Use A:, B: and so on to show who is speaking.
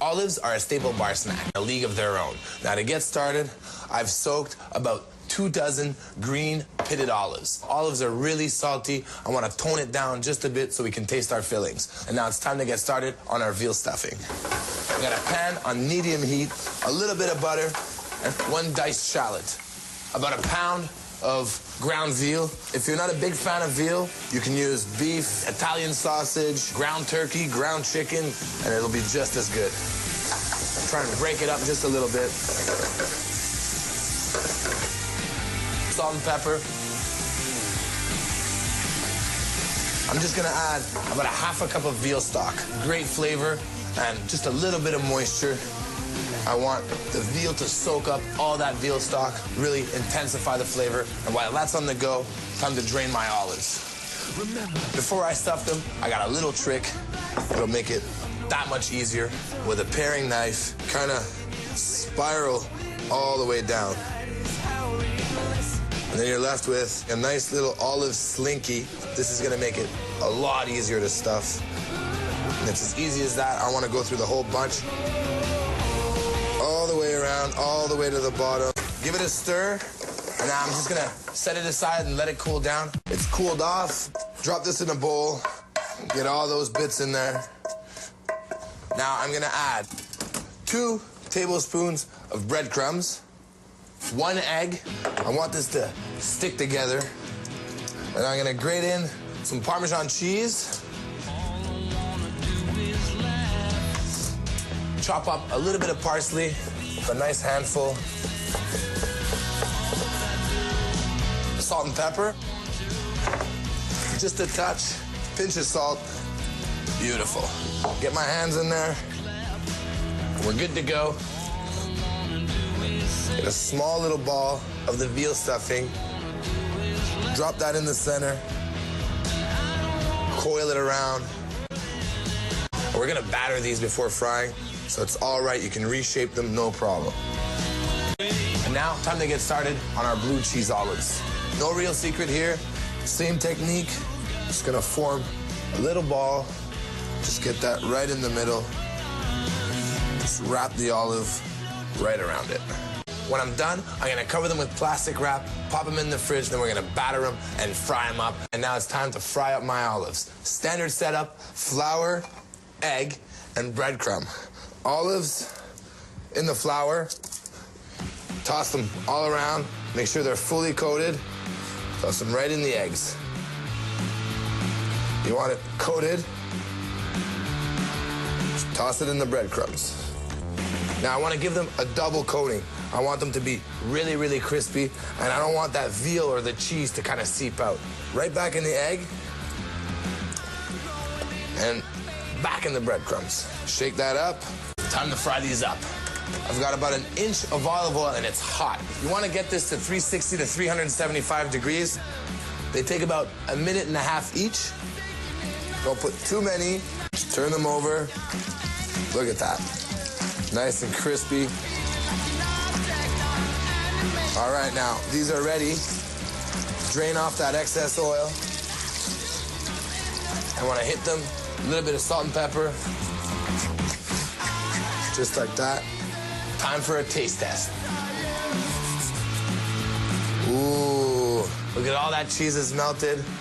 A: Olives are a staple bar snack, a league of their own. Now to get started, I've soaked about 2 dozen green pitted olives. Olives are really salty. I want to tone it down just a bit so we can taste our fillings. And now it's time to get started on our veal stuffing. I've got a pan on medium heat, a little bit of butter, and 1 diced shallot. About 1 pound of ground veal. If you're not a big fan of veal, you can use beef, Italian sausage, ground turkey, ground chicken, and it'll be just as good. I'm trying to break it up just a little bit. Salt and pepper. I'm just gonna add about 1/2 cup of veal stock. Great flavor and just a little bit of moisture. I want the veal to soak up all that veal stock, really intensify the flavor. And while that's on the go, time to drain my olives. Before I stuff them, I got a little trick. It'll make it that much easier. With a paring knife, kind of spiral all the way down. And then you're left with a nice little olive slinky. This is gonna make it a lot easier to stuff. And it's as easy as that. I wanna go through the whole bunch. All the way around, all the way to the bottom. Give it a stir, and now I'm just gonna set it aside and let it cool down. It's cooled off. Drop this in a bowl. Get all those bits in there. Now I'm gonna add 2 tablespoons of breadcrumbs, 1 egg. I want this to stick together. And I'm gonna grate in some Parmesan cheese. Chop up a little bit of parsley, a nice handful. Salt and pepper. Just a touch, pinch of salt. Beautiful. Get my hands in there. We're good to go. Get a small little ball of the veal stuffing. Drop that in the center. Coil it around. We're gonna batter these before frying, so it's all right. You can reshape them, no problem. And now, time to get started on our blue cheese olives. No real secret here. Same technique. Just gonna form a little ball. Just get that right in the middle. Just wrap the olive right around it. When I'm done, I'm gonna cover them with plastic wrap, pop them in the fridge, then we're gonna batter them and fry them up. And now it's time to fry up my olives. Standard setup, flour, egg, and breadcrumb. Olives in the flour. Toss them all around. Make sure they're fully coated. Toss them right in the eggs. You want it coated. Toss it in the breadcrumbs. Now I want to give them a double coating. I want them to be really, really crispy, and I don't want that veal or the cheese to kind of seep out. Right back in the egg, and back in the breadcrumbs. Shake that up. Time to fry these up. I've got about 1 inch of olive oil, and it's hot. You want to get this to 360 to 375 degrees. They take about 1.5 minutes each. Don't put too many. Turn them over. Look at that. Nice and crispy. All right, now, these are ready. Drain off that excess oil. I want to hit them, a little bit of salt and pepper. Just like that. Time for a taste test. Ooh, look at all that cheese is melted.